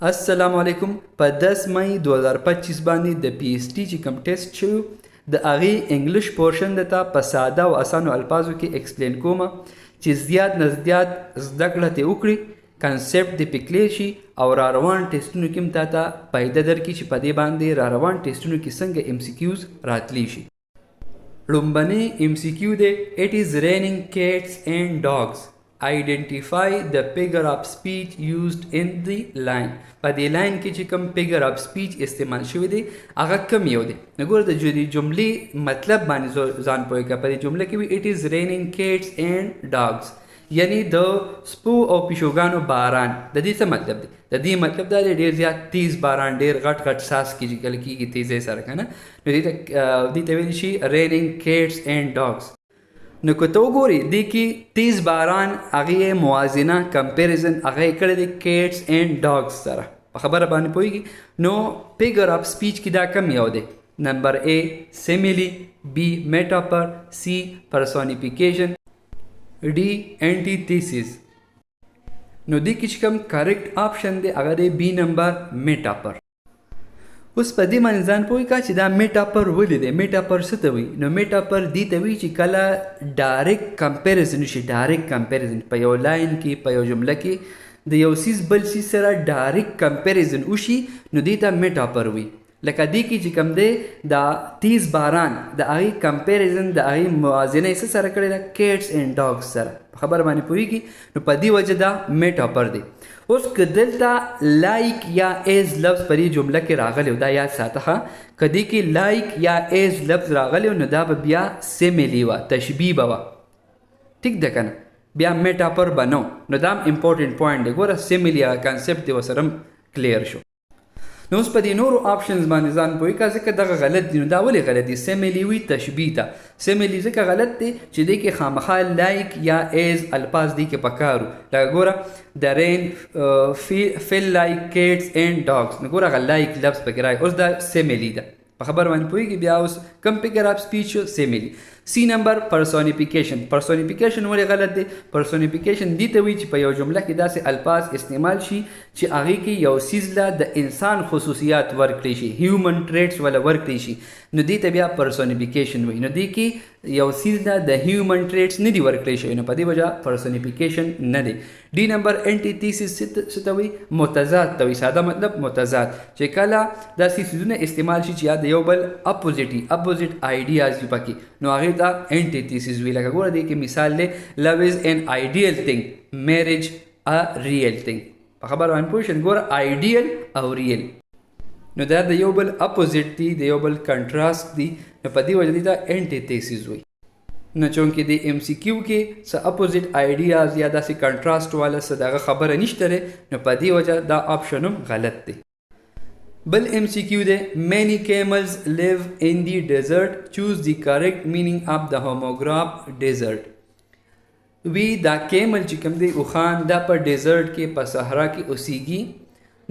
السلام علیکم. په 10 مئی 2025 باندې د پی ایس ټي چې کوم ټیسټ شو د هغې انګلیش پورشن درته په ساده او اسانو الفاظو کې ایکسپلین کوم چې زیات نه زیات زده کړه ترې وکړي، کنسپټ دې پې کلیر شي او را روان ټیسټونو کې هم تاته فایده درکړي چې په دې باندې را روان ټیسټونو کې څنګه ام سی کیوز راتلی شي. لومبنی ام سی کیو دی It is raining cats and dogs. Identify the figure of speech used in the line. په دې لاین کې چې کوم figure of speech استعمال شوی دی هغه کوم یو دی. نو ګوره د جملې مطلب باندې ځان پوهه کړه. په دې جمله کې وي It is raining cats and dogs، یعنی د سپو او پیشوګانو باران. د دې څه مطلب دی؟ د دې مطلب دا دی ډېر زیات تیز باران، ډېر غټ غټ ساس کېږي کله کېږي تیزۍ سره که نه. نو دې ته ویلی شي raining cats and dogs. نو که ته وګورې دې کې تیز باران هغې موازنه کمپیریزن هغه یې کړی دی کیټس اینډ ډاګز سره. په خبره باندې پوهېږي. نو فیګر آف سپیچ کې دا کم یو دی؟ نمبر A سیمیلی، B میټاپر، C پرسونیفیکیشن، D انټیتھیسیس. نو دې کې چې کوم کریکټ آپشن دی هغه دی B نمبر میټاپر. اوس په دې باندې ځان پوه کړه چې دا میټاپر ولې دی. میټاپر څه ته وایي؟ نو میټاپر دې ته وایي چې کله ډایرکټ کمپیریزن وشي. ډایرکټ کمپیریزن په یو لاین کې، په یو جمله کې د یو څیز بل څیز سره ډایرکټ کمپیریزن وشي نو دې ته میټاپر وایي. لکه دې کې چې کوم دی دا تیز باران د هغې کمپیریزن د هغې موازنه یې څه سره کړې ده؟ کیټس اینډ ډاګز سره. په خبره باندې پوهېږي. نو په دې وجه دا میټاپر دی. اوس که دلته لایک یا ایز لفظ په دې جمله کې راغلی و، دا یاد ساته ښه. که دې کې لایک یا ایز لفظ راغلی و نو دا به بیا سیمیلی وه، تشبیه به وه. ټیک ده که نه؟ بیا میټاپر به نه. نو دا هم امپورټنټ پوینټ دی. ګوره سیمیلی کنسپټ دی ورسره هم کلیر شو. نو اوس په دې نورو آپشنز باندې ځان پوهې کړه ځکه دغه غلط دي. نو دا ولې غلط دي؟ سیمیلی وي تشبیه ته. سیمیلی ځکه غلط دی چې دې کې خامخا لایک یا ایز الفاظ دې کې پکار وو. لکه ګوره د رین فیل لایک کیټس اینډ ډاګز. نو ګوره هغه لایک لفظ پکې راغی. اوس دا سیمیلی ده. په خبر باندې پوهېږي. بیا اوس کوم فیګر آف سپیچ شو؟ سیمیلی. سی نمبر پرسونیفیکیشن. پرسونیفیکیشن ولې غلط دی؟ پرسونیفیکیشن دې ته وایي چې په یو جمله کې داسې الفاظ استعمال شي چې هغې کې یو څیز له د انسان خصوصیات ورکړی شي، هیومن ټریټس ولا ورکړی شي. نو دې ته بیا پرسونیفیکیشن وایي. نو دې کې یو څیز له د هیومن ټریټس نه دي ورکړی شوي، نو په دې وجه پرسونیفیکیشن نه دی. ډي نمبر انټیتھیسیس څه ته وایي؟ متضاد ته وایي. ساده مطلب متضاد. چې کله داسې څیزونه استعمال شي چې یا د یو بل اپوزیټ آیډیاز وي پکې، نو هغې ته انټیتھیسیس وي. لکه ګوره دې کې مثال دی لو از ان آیډیل تھنګ، میریج ا ریئل تھنګ. په خبره باندې پوه شئ. ګوره آیډیل او ریئل نو دا د یو بل اپوزیټ دي، د یو بل کنټراسټ دي. نو په دې وجه دې ته انټیتھیسیس وایي. نو چونکې د ام سی کیو کې څه اپوزیټ آیډیاز یا داسې کنټراسټ والا څه دغه خبره نشته دی، نو په دې وجه دا آپشن هم غلط دی. بل ام سی کیو دی many camels live in the desert. choose the correct meaning of the homograph desert. وی دا کیمل چې کوم دی اوښان دا په ډیزرټ کې په صحرا کې اوسیږي.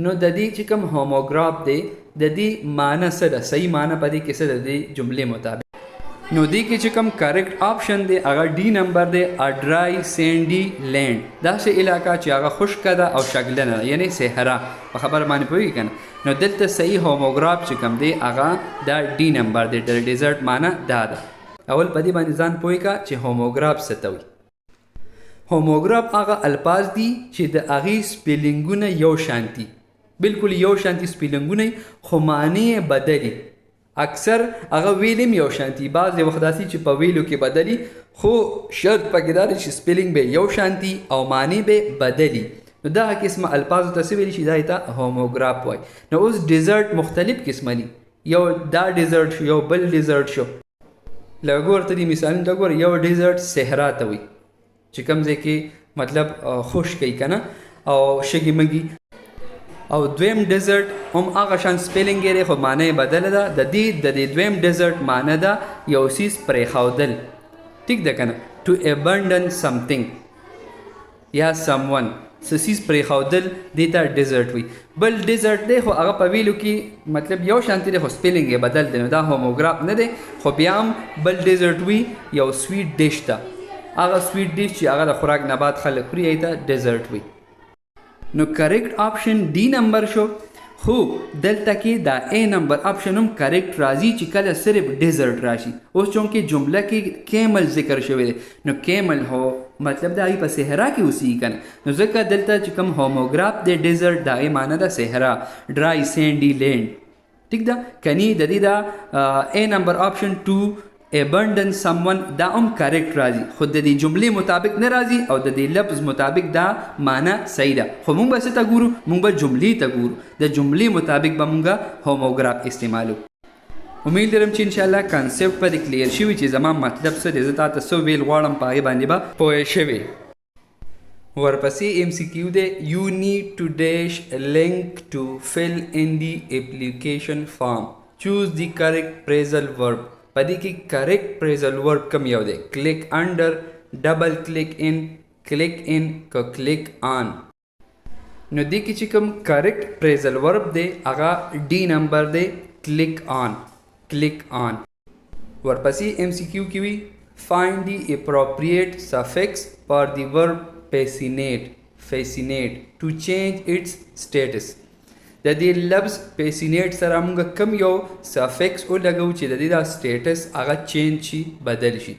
نو د دې چې کوم هوموګراف دی د دې معنی څه ده؟ صحیح معنی په دې کې څه ده د جملې مطابق؟ نو دې کې چې کوم کریکټ آپشن دی هغه ډي نمبر دی ا ډرای سینډي لینډ. داسې علاقه چې هغه خشکه ده او شګلنه ده، یعنی صحرا. په خبره باندې پوهېږي که نه؟ نو دلته صحیح هوموګراف چې کوم دی هغه دا ډي نمبر دی. د ډیزرټ معنی دا ده. اول په دې باندې ځان پوه کړه چې هوموګراف څه ته وایي. هوموګراف هغه الفاظ دي چې د هغې سپیلنګونه یو شانتي، بالکل یو شانتي سپیلنګونه خو معنی بدلي. اکثر هغه ویلم یو شانتي، بعضې وخت داسې چې په ویلو کې بدلي، خو شرط پکې دا دی چې سپیلنګ به یو شانتي او معنی به بدلي. نو دغه قسمه الفاظو ته څه ویلی شي؟ دا ته هوموګراف وایي. نو اوس ډیزرټ مختلف قسمه دي. یو دا ډیزرټ شو، یو بل ډیزرټ شو. لکه ګوره ته دې مثالونه ته ګوره. یو ډیزرټ صحرا ته وایي چې کوم ځای کې مطلب خشک وي که نه او شګې مږي. او دویم ډیزرټ هم هغه شان سپیلنګ یې دی خو معنی یې بدله ده. د دې دویم ډیزرټ معنی ده یو څیز پرېښودل. ټیک ده که نه؟ ټو ابنډن سمثینګ یا سم ون، څه څیز پرېښودل دې ته ډیزرټ وي. بل ډیزرټ دی خو هغه په ویلو کې مطلب یو شانتي دی خو سپیلنګ یې بدل دی. نو دا هوموګراف نه دی خو بیا هم بل ډیزرټ وي. یو سویټ ډش ته، هغه سویټ ډش چې هغه د خوراک نه بعد خلک خوري یې ته ډیزرټ وي. نو کریکټ آپشن डी نمبر شو. خو دلته کې دا A نمبر آپشن هم کریکټ راځي چې کله صرف ډیزرټ راشي. اوس چونکې جمله کې کیمل ذکر شوی دی نو کیمل هو مطلب دا په صحرا کې اوسېږي کنه، نو ځکه دلته چې کوم هوموګراف دی ډیزرټ دا یې معنی ده صحرا، ډرای سینډي لینډ. ٹھیک ده کني د دې دا A نمبر آپشن 2 abandon someone دا هم کریکټ راځي، خو د دې جملې مطابق نه راځي او د دې لفظ مطابق دا معنی صحیح ده. خو مونږ به څه ته ګورو؟ مونږ به جملې ته ګورو، د جملې مطابق به مونږ هوموګراف استعمالو. امید لرم چې انشاءالله کانسپټ په دې کلیر شوي چې زما مطلب څه دی، زه تاته څه ویل غواړم په هغې باندې به پوه شوې. ورپسې MCQ دی you need to dash link to fill in the application form. choose the correct phrasal verb. په دې کې کریکټ پریزل ورب کوم یو دی؟ کلیک انډر، ډبل کلیک ان، کلیک ان که کلیک آن. نو دې کې چې کوم کریکټ پریزل ورب دی هغه डी نمبر دی، کلیک آن، کلیک آن. ورپسې MCQ کې وي find the appropriate suffix for the verb fascinate to change its status. د دې لفظ فیسینیټ سره موږ کم یو سافکس ولګو چې د دې دا سټیټس هغه چینج شي، بدل شي.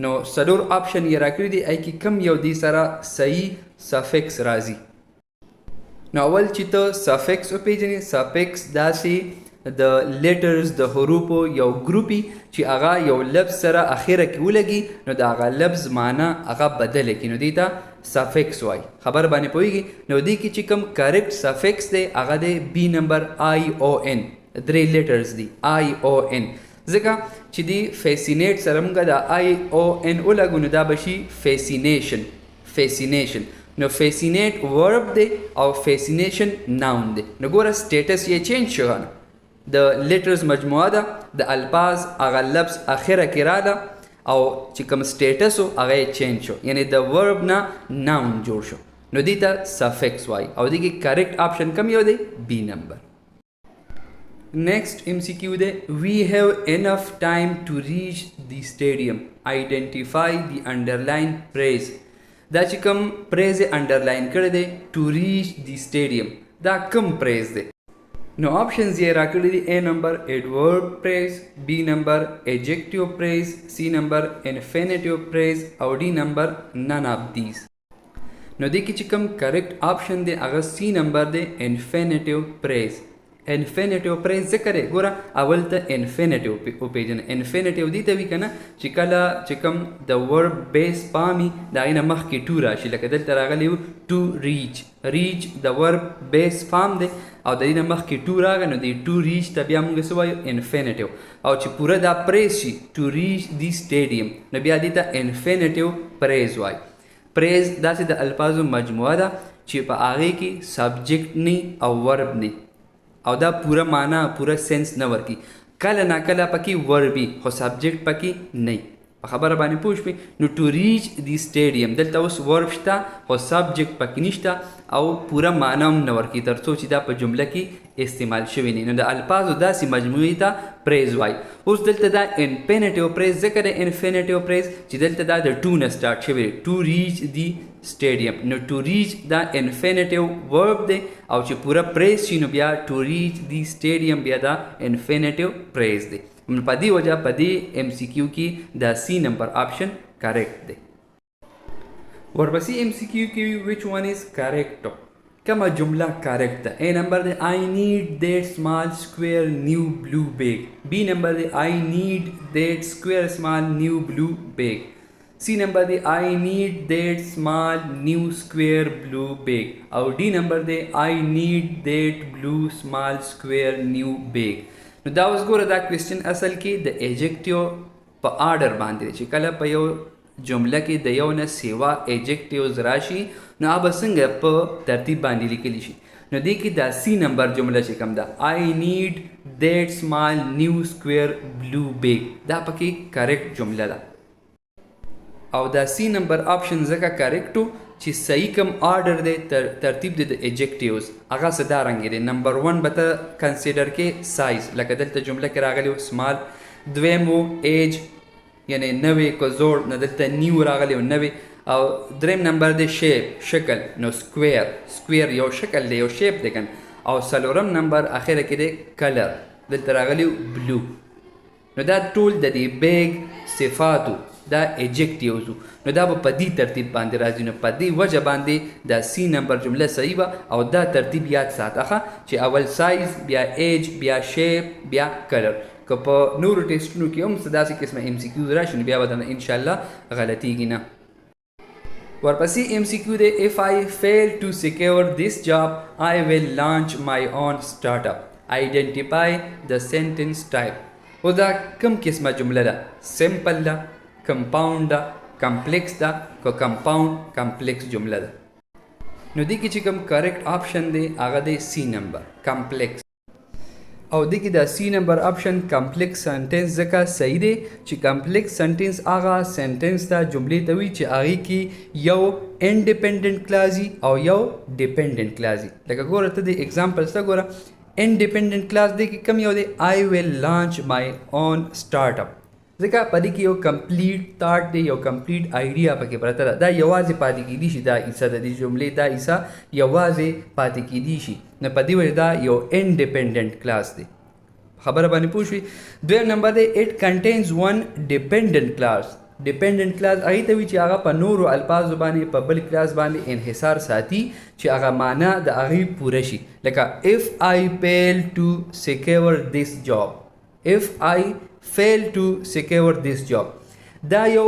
نو څلور آپشن یې راکړي دي، ای کې کم یو دې سره صحیح سافکس راځي. نو اول چې ته سافکس وپېژنې، سافکس داسې د لیټرز د حروفو یو ګروپي چې هغه یو لفظ سره اخره کې ولګي نو د هغه لفظ معنی هغه بدله کړي، نو دې ته سافکس وایي. خبر باندې پوهېږي؟ نو دې کې چې کوم کریکټ سافکس دی هغه دی B نمبر ION، درې لیټرز دي ION، ځکه چې دی فیسینیټ سره موږ د ION ولګو نو دا به شي فیسینیشن. نو فیسینیټ ورب دی او فیسینیشن ناون دی. نو ګوره سټیټس یې چینج شو، د لیټرز مجموعه ده، د الفاظ هغه لفظ اخره کې راله او چې کوم سټیټس و هغه یې چینج شو، یعنی د ورب نه ناون جوړ شو، نو دې ته سافکس وایي. او دې کې کریکټ آپشن کوم یو دی؟ B نمبر. نیکسٹ MCQ دی we have enough time to reach the stadium. identify the underline phrase. دا چې کوم پریز یې انډرلاین کړی دی to reach the stadium، دا کوم پریز دی؟ نو آپشنز یې راکړي دي A نمبر adverb phrase، B نمبر adjective phrase، C نمبر infinitive phrase او D نمبر none of these. نو دې کې چې کوم کریکټ آپشن دی هغه C نمبر دی infinitive phrase. انفینیټیو پریز ذکر یې ګوره اول ته انفینیټیو وپېژنه. انفینیټیو دې ته وي که نه چې کله چې کوم د ورب بیس پامي د هغې نه مخکې ټو راشي، لکه دلته راغلی و ټو ریچ. ریچ د ورب بیس فام دی او د دې نه مخکې ټو راغی نو د ټو ریچ ته بیا موږ څه وایو؟ انفینیټیو. او چې پوره دا پریز شي ټو ریچ دی سټیډیم نو بیا دې ته انفینیټیو پریز وایي. پریز داسې د الفاظو مجموعه ده چې په هغې کې سبجیکټ نه او ورب نه او دا پوره معنا پوره سنس نه ورکي. کله ناکله پکې وربي خو سبجیکټ پکې نه. په خبره باندې پوه شوې؟ نو ټو ریچ دی سټیډیم دلته اوس ورب شته خو سبجیکټ پکې نشته او پوره معنا هم نه ورکي تر څو چې دا په جمله کې استعمال شوي نه. نو د الفاظو داسې مجموعې ته پریز وایي. اوس دلته دا انفینیټیو پریز ځکه د انفینیټیو پریز چې دلته دا د ټو نه سټارټ شوی دی، ټو ریچ دی سټیډیم. نو ټو ریچ دا انفینیټیو ورب دی او چې پوره پریز شي نو بیا ټو ریچ دی سټیډیم بیا دا انفینیټیو پریز دی. په دې وجه په دې MCQ کې دا C نمبر آپشن کریکټ دی. ورپسې MCQ کې which one is correct؟ کومه جمله کریکټ ده؟ A نمبر دی I need that small square new blue bag. B نمبر دی I need that square small new blue bag. C نمبر دی I need that small new square blue bag. او D نمبر دی I need that blue small square new bag. نو دا اوس ګوره دا کوېسچن اصل کې د ایجکټیو په آرډر باندې دی چې کله په یو جمله کې د یو نه سیوا ایجکټیوز راشي نو هغه به څنګه په ترتیب باندې لیکلی شي. نو دې کې دا C نمبر جمله چې کوم ده I need that small new square blue bag دا پکې کریکټ جمله ده. او دا C نمبر آپشن ځکه کریکټ و چې صحیح کم آرډر دی ترتیب دی د ایجکټیوز هغه څه دا رنګې دی. نمبر 1 به ته کنسیډر کې سایز لکه دلته جمله کې راغلی و سمال. دویم و ایج یعنی نوې که زوړ نه دلته نیو راغلی و نوې. او دریم نمبر دی شیپ شکل نو سکویر یو شکل دی یو شیپ دی کنه او څلورم نمبر اخره کې دی کلر دلته راغلی بلو. نو دا ټول د دې بیگ صفاتو دا ایجکټیوز نو دا به په دې ترتیب باندې راځي. نو په دې وجه باندې دا سی نمبر جمله صحیح وه او دا ترتیب یاد ساته چې اول سایز بیا ایج بیا شیپ بیا کلر. که په نورو ټیسټونو کې هم څه داسې قسمه ایم سی کیوز راشي نو بیا به درنه انشاءالله غلطیږي نه. ورپسې ایم سی کیو دی if I fail to secure this job I will launch my own startup. Identify the sentence type. او دا کم قسمه جمله ده؟ سمپل ده، کمپاوند ده، کمپلیکس ده که کمپاوند کمپلیکس جمله ده. نو دی کې چې کوم کریکټ آپشن دی هغه دی سی نمبر کمپلیکس. او دی کې دا سی نمبر آپشن کمپلیکس سنټنس ځکه صحیح دی چې کمپلیکس سنټنس هغه سنټنس ته جملې ته وي چې هغې کې یو انډیپینډنټ کلاز او یو ډیپینډنټ کلاز. لکه ګوره ته د ایگزامپلس ته ګوره انډیپینډنټ کلاس دی کې کوم یو دی آی ویل لانچ مای اون سٹارټ اپ ځکه په دې کې یو کمپلیټ تھاټ دی یو کمپلیټ آیډیا پکې پرته ده. دا یوازې پاتې کیدی شي دا حصه د دې جملې دا حصه یوازې پاتې کیدی شي نو په دې وجه دا یو انډیپینډنټ کلاس دی. خبره باندې پوه شوي. دویم نمبر دی اټ کنټینز ون ډیپینډنټ کلاس. ډیپینډنټ کلاس هغې ته وي چې هغه په نورو الفاظو باندې په بل کلاس باندې انحصار ساتي چې هغه معنا د هغې پوره شي. لکه if I fail to secure this job. if I fail to secure this job دا یو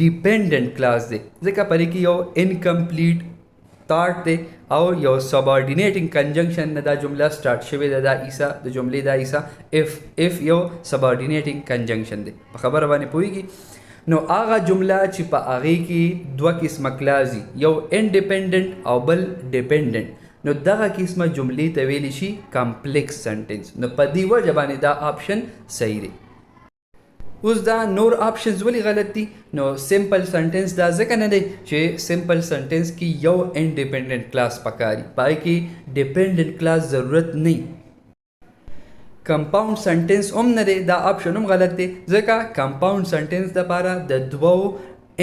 ډیپینډنټ کلاس دی ځکه په دې کې یو انکمپلیټ تھاټ دی او یو سبارډینیټنګ کنجنکشن نه دا جمله سٹارټ شوې ده. دا حصه د جملې دا حصه if یو سبارډینیټنګ کنجنکشن دی. په خبره باندې پوهېږي. نو هغه جمله چې په هغې کې دوه قسمه کلاز دي یو انډیپینډنټ او بل ډیپینډنټ نو دغه قسمه جملې ته ویلی شي کمپلیکس سنټنس. نو په دې وجه باندې دا آپشن صحیح دی. اوس دا نور آپشنز ولې غلط دي؟ نو سمپل سنټنس دا ځکه نه دی چې سمپل سنټنس کې یو انډیپینډنټ کلاس پکاري په هغې کې ډیپینډنټ کلاس ضرورت نه. کمپاوند سنټنس هم نه دی دا آپشن هم غلط دی ځکه کمپاوند سنټنس دپاره د دوو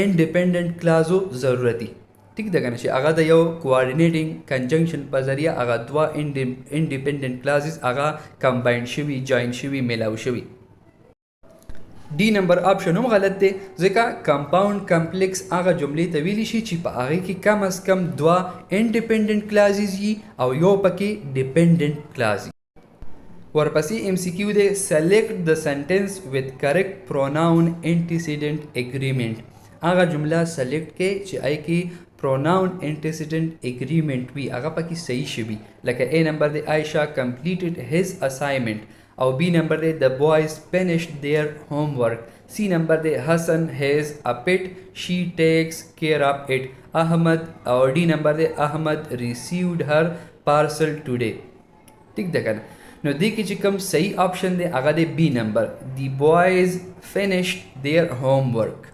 انډیپینډنټ کلازو ضرورت دی. ټیک ده که نه چې هغه د یو کوارډینیټنګ کنجنکشن په ذریعه هغه دوه انډیپینډنټ کلازز هغه کمباین شوي جاین شوي میلاو شوي. D number option هم غلط دی ځکه کمپاوند کمپلیکس هغه جملې ته ویلی شي چې په هغې کې کم از کم دوه انډیپینډنټ کلازز وي او یو پکې ډیپینډنټ کلاز وي. ورپسې ایم سی کیو دی سلیکټ د سنټنس وذ کریکټ پروناون انټیسیډنټ اګریمنټ. هغه جمله سلیکټ کې چې هغې کې پروناون انټیسیډنټ اګریمنټ وي هغه پکې صحیح شوي. لکه اے نمبر دی عایشہ کمپلیټډ هز اسائنمنٹ او بی نمبر دی the boys finished their homework. سی نمبر دی حسن has a pet she takes care of it. احمد او ڈی نمبر دی احمد received her parcel today. ٹھیک ده کنه. نو دی کې چې کوم صحیح آپشن دی هغه دی بی نمبر the boys finished their homework.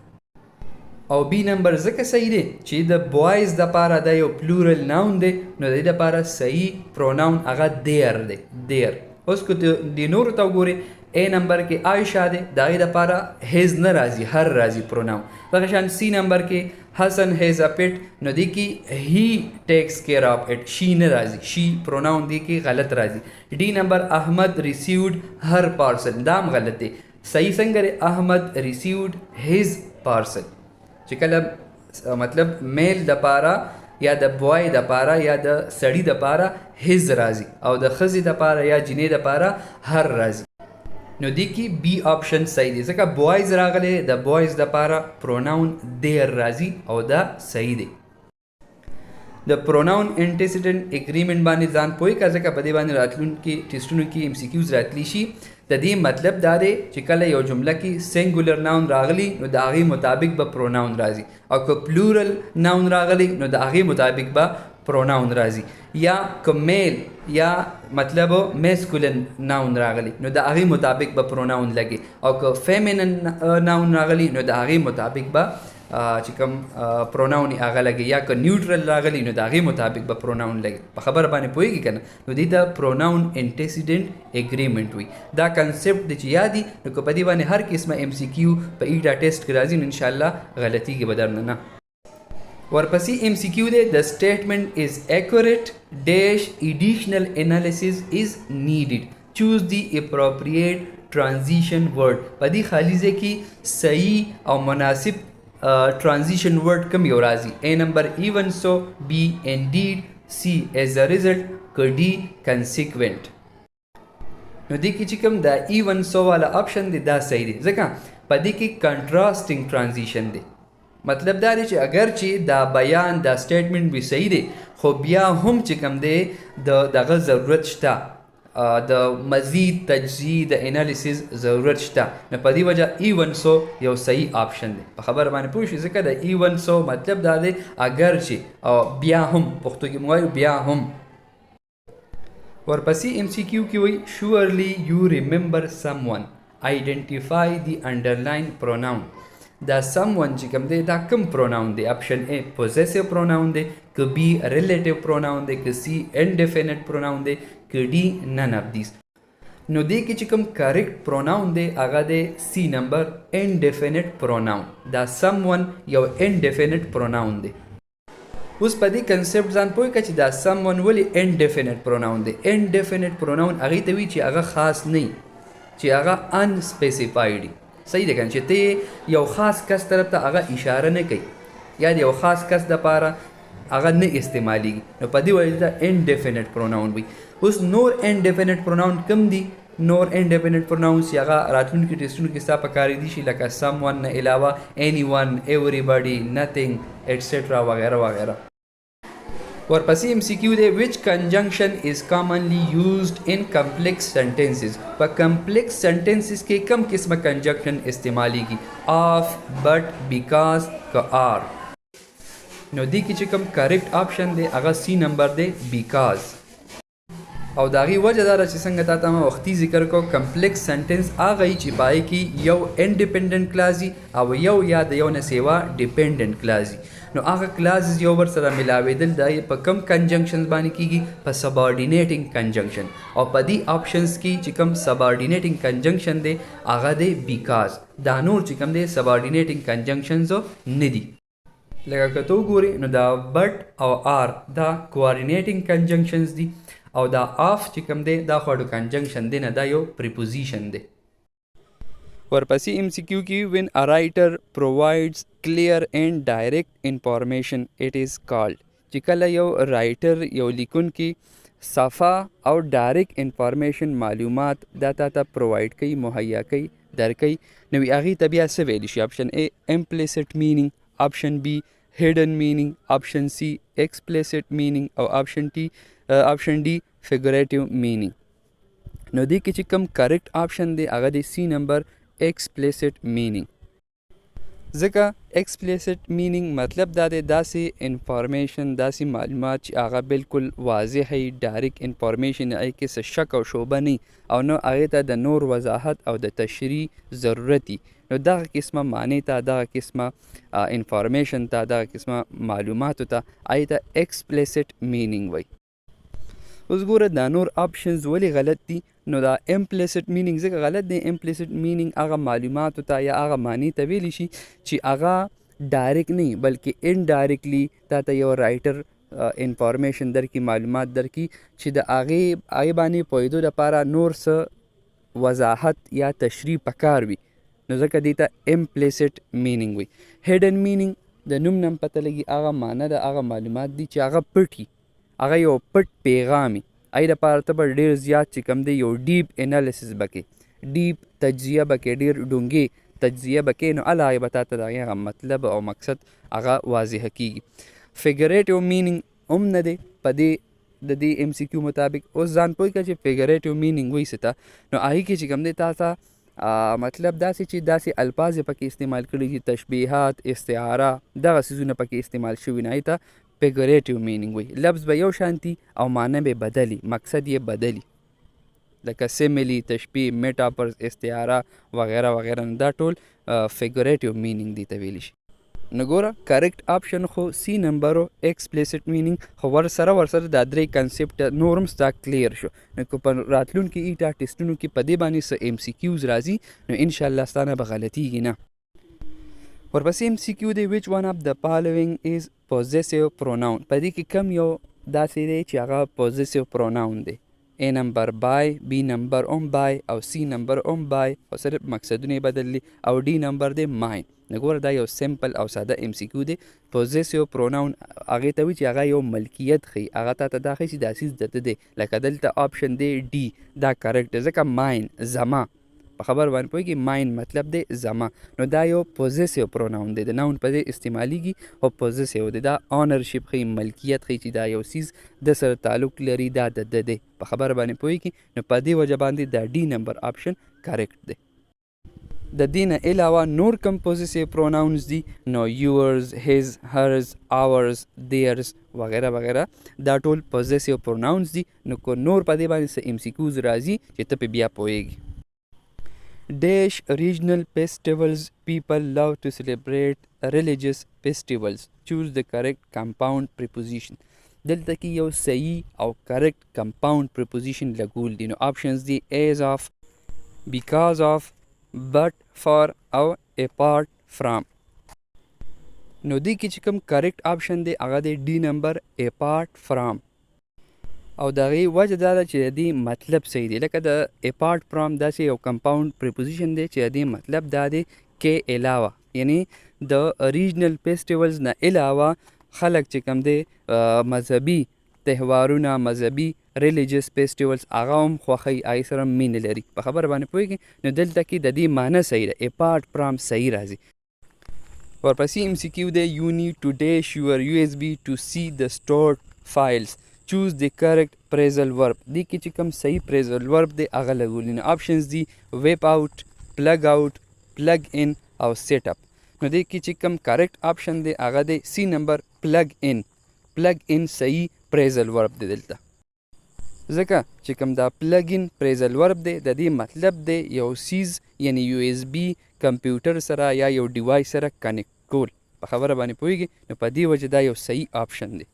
او بی نمبر ځکه صحیح دی چې د بوایز دپاره دا یو پلورل ناون دی نو د دې دپاره صحیح پروناون هغه دیر دی دیر. اوس که د نورو ته وګورې اے نمبر کې عایشہ دی د هغې دپاره هیز نه راځي هر راځي پروناون. دغه شان سی نمبر کې حسن هیز ا پیټ نو دی کې هی ټیکس کیر آف اٹ شي نه راځي شي پروناون دی کې غلط راځي. ډی نمبر احمد ریسیوډ هر پارسل دا هم غلط دی. صحیح څنګه دی احمد ریسیوډ هیز پارسل چې کله مطلب میل دپاره یا د بوای دپاره یا د سړي دپاره هز راځي او د ښځې دپاره یا جینۍ دپاره هر راځي. نو دی کې بی آپشن صحیح دی ځکه بوایز راغلی د بوایز دپاره پروناون دیر راځي او دا صحیح دی. د پروناون انټیسیډنټ اګریمنټ باندې ځان پوهې کړه ځکه په دې باندې راتلونکي ټیسټونو کې ایم سی کیوز راتلی شي. د دې مطلب دا دی چې کله یو جمله کې سنګولر ناون راغلی نو د هغې مطابق به پروناون راځي او که پلورل ناون راغلی نو د هغې مطابق به پروناون راځي. یا که میل یا مطلب میسکولن ناون راغلی نو د هغې مطابق به پروناون لګي او که فیمینن ناون راغلی نو د هغې مطابق به چې کوم پروناون یې هغه لګي. یا که نیوټرل راغلی نو د هغې مطابق به پروناون لګي. په خبره باندې پوهېږي که نه. نو دې ته پروناون انټیسیډنټ اګریمنټ وي. دا کنسپټ دی چې یادي نو که په دې باندې هر قسمه ایم سی کیو په ایډا ټیسټ کې راځي نو انشاءالله غلطیږي به درنه نه. ورپسې MCQ دی the statement is accurate dash additional analysis is needed choose the appropriate transition word په دې خالي ځای کې صحیح او مناسب transition word کوم یو راځي A number even so B indeed C as a result D consequent نو دې کې چې کوم دا even so والا option دی دا صحیح دی ځکه په دې کې contrasting transition دی مطلب دا دی چې اگر چې دا بیان دا سټیټمنټ وي صحیح دی خو بیا هم چې کوم دی دغه ضرورت شته د مزید تجزیه د انالیسیز ضرورت شته نو په دې وجه ایون سو یو صحیح آپشن دی په خبره باندې پوه شئ ځکه د ایون سو مطلب دا دی اگر چې بیا هم پښتو کې موږ وایو بیا هم ورپسې MCQ کې وایي surely you remember someone identify the underlined pronoun دا someone چې کوم دی دا کوم pronoun دی option A possessive pronoun دی که B relative pronoun دی که C indefinite pronoun دی که D none of these نو دې کې چې کوم correct pronoun دی هغه دی C number indefinite pronoun دا someone یو indefinite pronoun دی اوس په دې concept ځان پوه کړه چې دا someone ولې indefinite pronoun دی indefinite pronoun هغې ته وي چې هغه خاص نه چې هغه unspecified دی صحیح ده کنه چې ته یو خاص کس طرف ته هغه اشاره نه کوي یا د یو خاص کس دپاره هغه نه استعمالیږي نو په دې وجه دا indefinite pronoun وي اوس نور indefinite pronoun کم دي نور indefinite pronouns چې هغه راتلونکي ټیسټونو کې ستا په کارېدي شي لکه someone نه علاوه anyone everybody nothing etc وغیره وغیره ورپسې MCQ دی which conjunction is commonly used in complex sentences په complex sentences کې کم قسمه conjunction استعمالیږي of but because که are نو دې کې چې کوم correct option دی هغه C number دی because او د هغې وجه دا ده چې څنګه تا ته ما وختي ذکر کو complex sentence هغه یي چې پای کې یو independent clause او یو یا د یو نه سیوا dependent clause نو هغه کلازز یو بل سره ملاوېدل دا په کم کنجنکشنز باندې کیږي په سبارډینیټینګ کنجنکشن او په دې آپشنز کې چې کوم سبارډینیټینګ کنجنکشن دی هغه دی بیکاز دا نور چې کوم دی سبارډینیټینګ کنجنکشنز نه دي لکه که ته وګورې نو دا بټ او آر دا کوارډینیټینګ کنجنکشنز دي او دا آف چې کوم دی دا خواړو کنجنکشن دی نه دا یو پریپوزیشن دی ورپسې MCQ کې when a writer provides clear and direct information it is called چې کله یو رائټر یو لیکونکی صفا او ډایرکټ انفارمیشن معلومات دا ته پرووایډ کوي مهیا کوي درکوي نو هغې ته بیا څه ویلی شي option A implicit meaning option B hidden meaning option C explicit meaning او option D figurative meaning نو دې کې چې کوم کریکټ آپشن دی هغه دی C number explicit meaning ځکه explicit meaning مطلب دا دی داسې انفارمیشن داسې معلومات چې هغه بالکل واضح وي ډایرکټ انفارمیشن هغې کې څه شک او شوبه نه او نو هغې ته د نور وضاحت او د تشریح ضرورت وي نو دغه قسمه معنی ته دغه قسمه انفارمیشن ته دغه قسمه معلوماتو ته هغې ته explicit meaning وایي اوس ګوره دا نور آپشنز ولې غلط دي نو دا implicit meaning ځکه غلط دی implicit meaning هغه معلوماتو ته یا هغه معنی ته ویلی شي چې هغه ډایرکټ نه بلکې انډایرکټلی تا ته یو رایټر انفارمیشن درکړي معلومات درکړي چې د هغې باندې پوهېدو دپاره نور څه وضاحت یا تشریح پکار وي نو ځکه دې ته implicit meaning وي hidden meaning د نوم نه هم پته لګي هغه معنی د هغه معلومات دي چې هغه پټ وي هغه یو پټ پیغام وي هغې دپاره ته به ډېر زیات چې کوم دی یو ډیپ انالیسس به کوې ډیپ تجزیه به کوې ډېر ډونګې تجزیه به کوې نو هله هغې به تا ته د هغې هغه مطلب او مقصد هغه واضحه کېږي فګریټیو مینینګ هم نه دی په دې د دې MCQ مطابق اوس ځان پوه کړه چې فګریټیو مینینګ وایي څه ته نو هغې کې چې کوم دی تا ته مطلب داسې چې داسې الفاظ یې پکې استعمال کړي چې تشبیهات استعاره دغه څیزونه پکې استعمال شوي نه هغې ته فګریټیو مینینګ وایي لفظ به یو شانتي او معنی به بدلی مقصد یې بدلی لکه سیملی تشبیه میټاپرز استعاره وغیره وغیره نو دا ټول فګریټیو مینینګ دي ته ویلی شي نو ګوره کریکټ آپشن خو C نمبر ایکسپلیسټ مینینګ خو ورسره دا درې کنسپټ نور هم ستا کلیر شو نو که په راتلونکي ایټا ټیسټونو کې په دې باندې څه MCQs راځي نو انشاءالله ستا نه به غلطیږي نه ورپسې MCQ دی which one of the following is possessive pronoun. په دې کې کم یو داسې دی چې هغه possessive pronoun دی. A نمبر بای، B نمبر هم بای او C نمبر هم بای، خو صرف مقصدونه یې بدل دي، او D نمبر دی ماین. نو ګوره دا یو سمپل او ساده MCQ دی. possessive pronoun هغې ته وایي چې هغه یو ملکیت ښیي، هغه تا ته دا ښیي چې دا څیز د ده دی. لکه دلته آپشن دی D، دا کریکټ دی ځکه ماین زما په خبر باندې پوهېږي، ماین مطلب دی زما. نو دا یو possessive pronoun دی، د ناون په ځای استعمالیږي او possessive دی. دا اونرشپ ښیي، ملکیت ښیي چې دا یو څیز د سره تعلق لري، دا د ده دی. په خبر باندې پوهېږي. نو په دې وجه باندې دا D نمبر آپشن کریکټ دی. د دې نه علاوه نور کم possessive pronouns دي، نو yours، his، hers، ours، theirs وغیره وغیره، دا ټول possessive pronouns دي. نو کو نور په دې باندې څه MCQs راځي چې ته پې بیا پوهېږي. Dash regional festivals people love to celebrate religious festivals. Choose the correct compound preposition. دلته کې یو صحیح او correct compound preposition لګول دي. نو options دي as of، because of، but، for او apart from. نو دې کې چې کوم کریکټ آپشن دی هغه دی D نمبر apart from. او د هغې وجه دا ده چې د دې مطلب صحیح دی. لکه د apart from داسې یو کمپاوند پریپوزیشن دی چې د دې مطلب دا دی کې علاوه، یعنی د ریجنل فیسټیولز نه علاوه خلک چې کوم دی مذهبي تهوارونه، مذهبي ریلیجیس فیسټیولز هغه هم خوښوي، هغې سره مینه لري. په خبره باندې پوهېږي. نو دلته کې د دې معنی صحیح ده، apart from صحیح راځي. ورپسې MCQ دی you need to dash your USB to see the stored files. choose the correct phrasal verb. دې کې چې کوم صحیح phrasal verb دی هغه لګولي. نو options دي whip out، plug out، plug in او set up. نو دې کې چې کوم correct option دی هغه دی C نمبر plug in. plug in صحیح phrasal verb دی دلته، ځکه چې کوم دا plug in phrasal verb دی د دې مطلب دی یو سیز یعنی USB کمپیوټر سره یا یو ډیوایس سره کنیکټ کول. په خبره باندې پوهېږي. نو په دې وجه دا یو صحیح آپشن دی.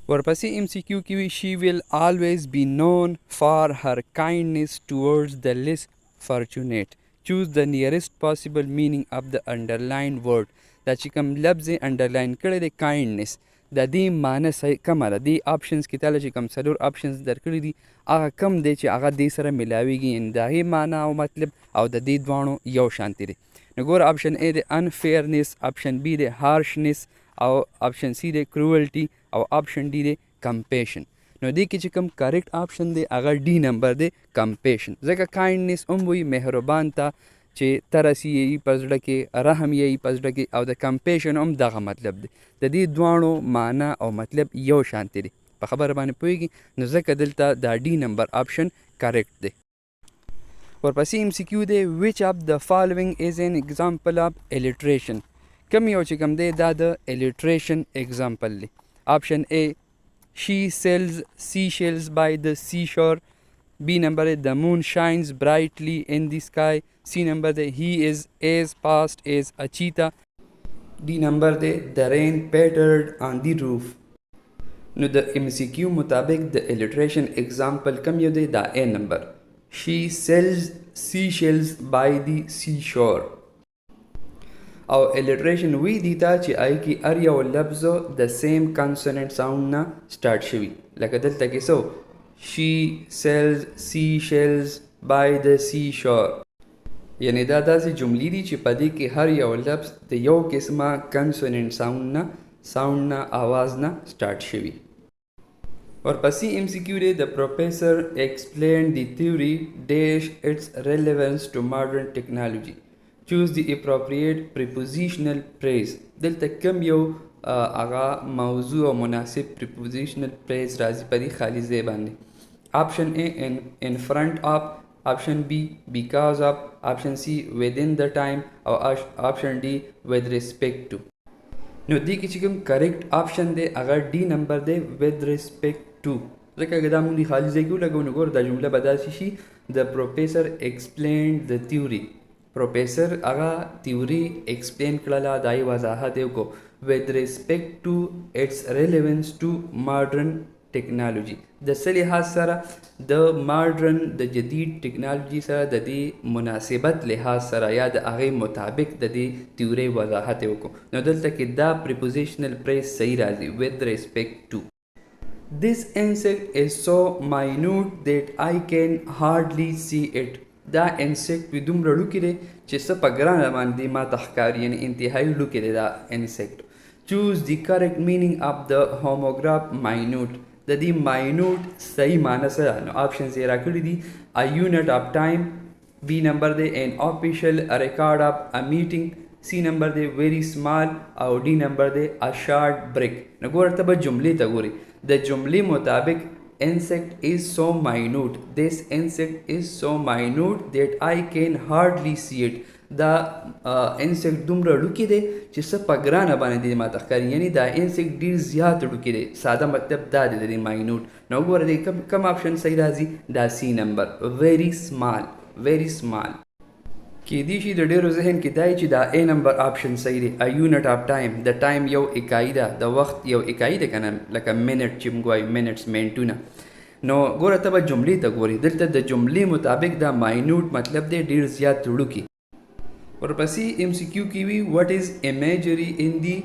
ورپسې MCQ کې وي she will always be known for her kindness towards the less fortunate. choose the nearest possible meaning of the underlined word. دا چې کوم لفظ یې انډرلاین کړی دی kindness، د دې معنی صحیح کومه ده. دې آپشنز کې تاله چې کوم څلور آپشنز درکړي دي هغه کم دی چې هغه دې سره میلاویږي، یعنې د هغې معنی او مطلب او د دې دواړو یو شانتي دی. نو ګوره آپشن A دی unfairness، آپشن B دی harshness او آپشن C دی cruelty او آپشن D دی compassion. نو دې کې چې کوم کریکټ آپشن دی هغه D نمبر دی compassion، ځکه kindness هم وایي مهربان ته چې ترس یې په زړه کې، رحم یې په زړه کې، او د compassion هم دغه مطلب دی. د دې دواړو معنی او مطلب یو شانتي دی. په خبره باندې پوهېږي. نو ځکه دلته دا D نمبر آپشن کریکټ دی. ورپسې MCQ دی which of the following is an example of alliteration. کوم یو چې کوم دی دا د alliteration example دی. آپشن A she sells seashells by the seashore. B number is the moon shines brightly in the sky. C number is he is as fast as a cheetah. D number is the rain pattered on the roof. نو د MCQ مطابق د alliteration example کوم یو دی دا A number. she sells seashells by the seashore. او alliteration وی دی تا چې آی کې هر یو لفظ د سیم کانسوننټ ساوند نه سٹارټ شوي. لکه دلته کې سو she sells seashells by the seashore، یعنی دا داسې جملې دي چې په دې کې هر یو لفظ د یو قسمه کانسوننټ ساوند نه آواز نه سٹارټ شوي. ورپسې MCQ دی the professor explained the theory dash its relevance to modern technology. choose the appropriate prepositional phrase. دلته کوم یو هغه موضوع او مناسب prepositional phrase راځي په دې خالي ځای باندې. آپشن A in front of، آپشن B because of، آپشن C within the time او آپشن D with respect to. نو دې کې چې کوم کریکټ آپشن دی هغه D نمبر دی with respect to، ځکه که دا موږ د خالي ځای کې ولګو نو ګوره دا جمله به داسې شي the professor explained the theory. پروفیسر هغه تیوري ایکسپلین کړله، د هغې وضاحت یې وکړو with respect to its relevance to modern ټیکنالوژي د څه لحاظ سره د ماډرن د جدید ټیکنالوژي سره د دې مناسبت لحاظ سره یا د هغې مطابق د دې تیورۍ وضاحت یې وکړو نو دلته کې دا پریپوزیشنل پریس صحیح راځي with respect to. This insect is so minute that I can hardly see it. دا انسیکټ وي دومره لوکې دی چې څه په ګرانه باندې ما ته ښکاري یعنې انتهایي لوکې دی دا انسیکټ. چوز دی کریکټ مینینګ اف د هوموګراف ماینوټ د دې ماینوټ صحیح معنی څه ده نو آپشنز یې راکړي دي ا یونټ اف ټایم، بی نمبر دی ان آفیشیل ریکارډ اف ا میټینګ، سی نمبر دی ویری سمال او ډی نمبر دی ا شارټ بریک. نو ګوره ته به جملې ته ګورې د جملې مطابق insect is so minute, this insect is so minute that I can hardly see it. دا انسیکټ دومره ډوکې دی چې څه په ګرانه باندې دی ماته ښکاري یعنی دا انسیکټ ډېر زیات ډوکې دی ساده مطلب دا دی د دې ماینوټ. نو وګوره دی کم آپشن صحیح راځي دا سی نمبر ویری سمال ویری سمال. کیدای شي د ډېرو ذهن کې دا چې دا ا نمبر آپشن صحیح دی ا یونټ اف ټایم د ټایم یو اکایي ده د وخت یو اکایي ده که نه لکه منټ چې موږ وایو منټس منټونه. نو ګوره ته به جملې ته ګورې دلته د جملې مطابق دا ماینوټ مطلب دی ډېر زیات وړوکي. ورپسې ایم سی کیو کې وي وټ از امیجري ان دی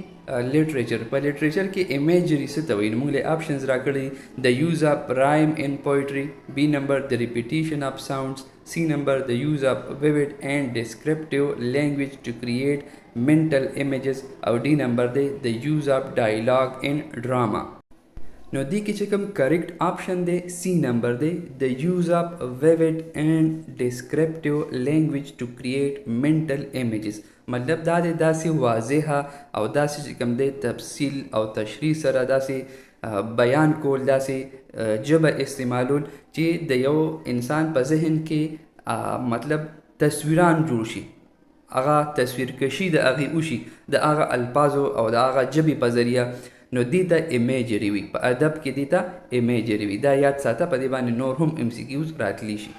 لټریچر. په لټریچر کې امیجري څه ته وایي نو موږ له آپشنز راکړي د یوز اف رایم ان پویټري، بی نمبر د ریپیټیشن اف ساؤنډز، سی نمبر the use of vivid and descriptive language to create mental images او डी نمبر دی the use of dialogue in drama. نو دی کې چې کوم کریکټ آپشن دی سی نمبر دی the use of vivid and descriptive language to create mental images. مطلب دا دی داسې واضحه او داسې چې کوم دی تفصیل او تشریح سره داسې بیان کول داسې ژبه استعمالول چې د یو انسان په ذهن کې مطلب تصویران جوړ شي هغه تصویرکشي د هغې وشي د هغه الفاظو او د هغه ژبې په ذریعه نو دې ته امیجري وي په ادب کې دې ته امیجري وي. دا یاد ساته په دې باندې نور هم ام سی کیوز راتلی شي.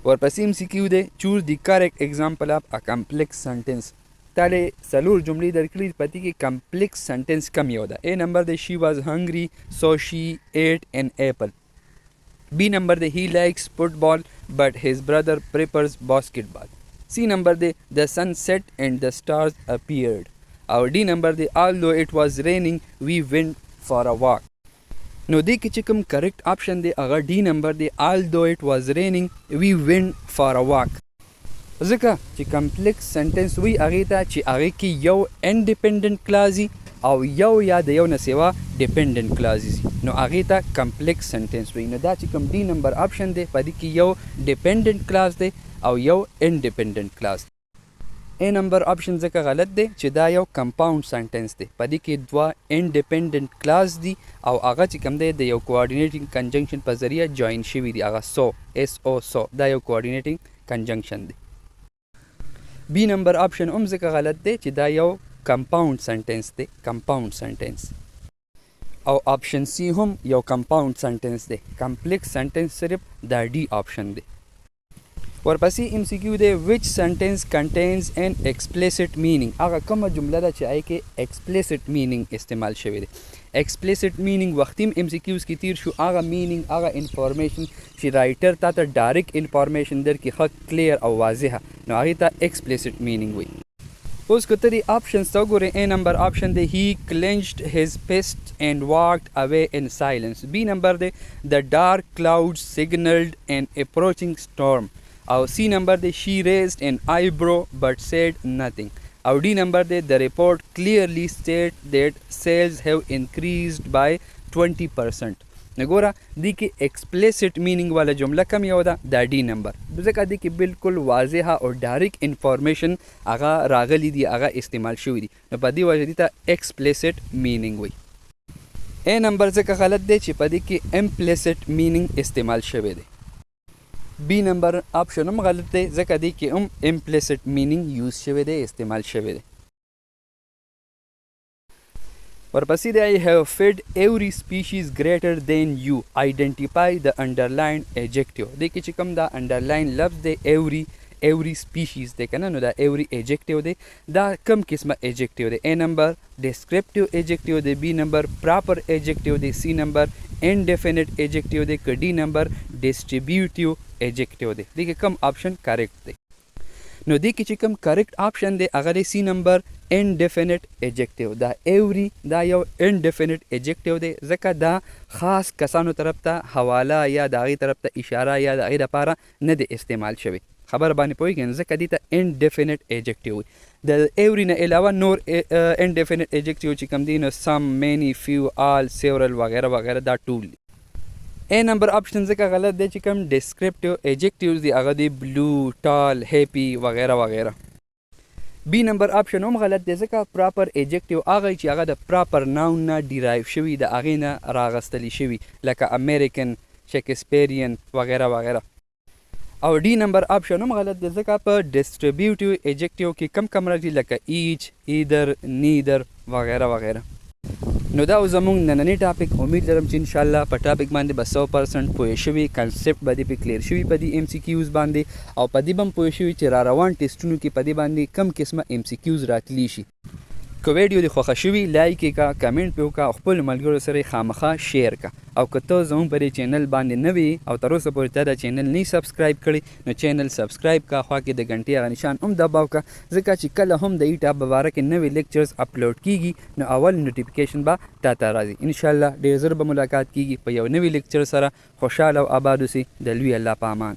ورپسې ام سی کیو دی چوز دی کریکټ ایگزامپل اف ا کمپلیکس سنټنس. تاله څلور جملې درکړي پدې کې کمپلیکس سنټنس کم یو ده. ا نمبر دی شي واز هنګري سو شي ایټ ان ایپل، بی نمبر دی هی لائکس فوټبال بٹ his brother prefers basketball، سی نمبر دی the sun set and the stars appeared او डी نمبر دی although it was raining we went for a walk. نو دی کې چې کوم کریکټ آپشن دی هغه डी نمبر دی although it was raining we went for a walk. ځکه چې کمپلیکس سنټنس وي هغې ته چې هغې کې یو انډیپینډنټ کلاز او یو یا د یو نه سوا ډیپینډنټ کلازز نو هغې ته کمپلیکس سنټنس وي. نو دا چې کوم डी نمبر آپشن دی په دې کې یو ډیپینډنټ کلاز دی او یو انډیپینډنټ کلاز. ا نمبر آپشن ځکه غلط دی چې دا یو کمپاوند سنټنس دی په دې کې دوه انډیپینډنټ کلاز دي او هغه چې کوم دی د یو کوارډینیټینګ کنجنکشن په ذریعه جوین شوي دي هغه سو اس او سو دا یو کوارډینیټینګ کنجنکشن دی. بی نمبر آپشن هم ځکه غلط دی چې دا یو کمپاوند سنټنس دی کمپاوند سنټنس او آپشن سی هم یو کمپاوند سنټنس دی. کمپلیکس سنټنس صرف دا ډي آپشن دی. ورپسې ام سی کیو دی وچ سنټنس کنټینز ان ایکسپلیسټ مینینګ. هغه کومه جمله ده چې هغې کې ایکسپلیسټ مینینګ استعمال شوی دی. ایکسپلیسټ مینینګ وختي ام سی کیوز کې تیر شو هغه مینینګ هغه انفارمیشن چې رایټر تا ته ډایرکټ انفارمیشن درکړي ښه کلیر او واضحه نو هغې ته ایکسپلیسټ مینینګ وي. اوس که ته دې آپشنز ته وګورې ا نمبر آپشن دی هی کلینچډ his fist and walked away in silence، بی نمبر دی the dark clouds signaled an approaching storm او سی نمبر دی she raised an eyebrow but said nothing او डी نمبر دی the report clearly state that sales have increased by 20%. نګوره دې کې ایکسپلیسټ مینینګ والا جمله کم یو ده دا डी نمبر ځکه دې کې بالکل واضحه او ډایرکټ انفارمیشن هغه راغلی دي هغه استعمال شوي دي نو په دې وجه دې ته ایکسپلیسټ مینینګ وي. ا نمبر ځکه غلط دی چې په دې کې امپلیسټ مینینګ استعمال شوی دی. بی نمبر آپشن هم غلط دی ځکه دې کې هم امپلیسټ مینینګ یوز شوی دی استعمال شوی دی. ورپسې دی I have fed every species greater than you identify the underlined adjective. دې کې چې کوم دا underline لفظ دی every ایوری سپیشیز دی کنه، نو دا ایوری ایجیکټیو دی. دا کم قسمه ایجیکټیو دی؟ A نمبر ډیسکریپټیو ایجیکټیو دی، B نمبر پراپر ایجیکټیو دی، C نمبر انډیفینټ ایجیکټیو دی، که D نمبر ډیسټریبیوټیو ایجیکټیو دی. دې کې کم آپشن کریکټ دی؟ نو دې کې چې کوم کریکټ آپشن دی هغه دی C نمبر انډیفینټ ایجیکټیو. دا ایوری دا یو انډیفینټ ایجیکټیو دی، ځکه دا خاص کسانو طرف ته حواله یا د هغې طرف ته اشاره یا د هغې دپاره نه دی استعمال شوی. خبر باندې پوهېږئ، ځکه دې ته انډیفینټ ایجیکټیو وي. د ایوری نه علاوه نور انډیفینټ ایجیکټیو چې کوم دي نو سم، مینی، فیو، آل، سیورل وغیره وغیره دا ټول دي. A نمبر آپشن ځکه غلط دی چې کوم ډیسکریپټیو ایجیکټیوز دي هغه دی بلو، ټال، هیپی وغیره وغیره. B نمبر آپشن هم غلط دی ځکه پراپر ایجیکټیو هغه چې هغه د پراپر ناون نه ډیرایو شوي، د هغې نه راغستلی شوي، لکه امریکن، شیکسپیرین وغیره وغیره. او D نمبر آپشن هم غلط دی ځکه په ډیسټریبیوټیو ایجیکټیو کې کم راځي، لکه ایچ، ایدر، نیدر وغیره وغیره. نو دا زموږ نننی ټاپک. امید لرم چې انشاءالله په ټاپک باندې به 100% پوه شوي، کنسپټ به دې پې کلیر شوي په دې MCQs باندې، او په دې به هم پوه شوي چې را روان ټیسټونو کې په دې باندې کم قسمه MCQs راتلی شي. که ویډیو دې خوښه شوي لایک یې کا، کمنټ پې وکړه، او خپلو ملګرو سره یې خامخا شیر کا. او که ته زموږ په دې چینل باندې نه وي او تر اوسه پورې تا دا چینل نه سبسکرایب کړی، نو چینل سبسکرایب کا، خوا کې د غنټې هغه نشان هم دباو کا، ځکه چې کله هم د ای ټاپ په باره کې نوې لیکچرز اپلوډ کیږي نو اول نوټیفیکیشن به تا ته راځي. انشاءالله ډېر ژر به ملاقات کیږي په یو نوي لیکچر سره. خوشحاله او آباد اوسئ. د لوی الله په امان.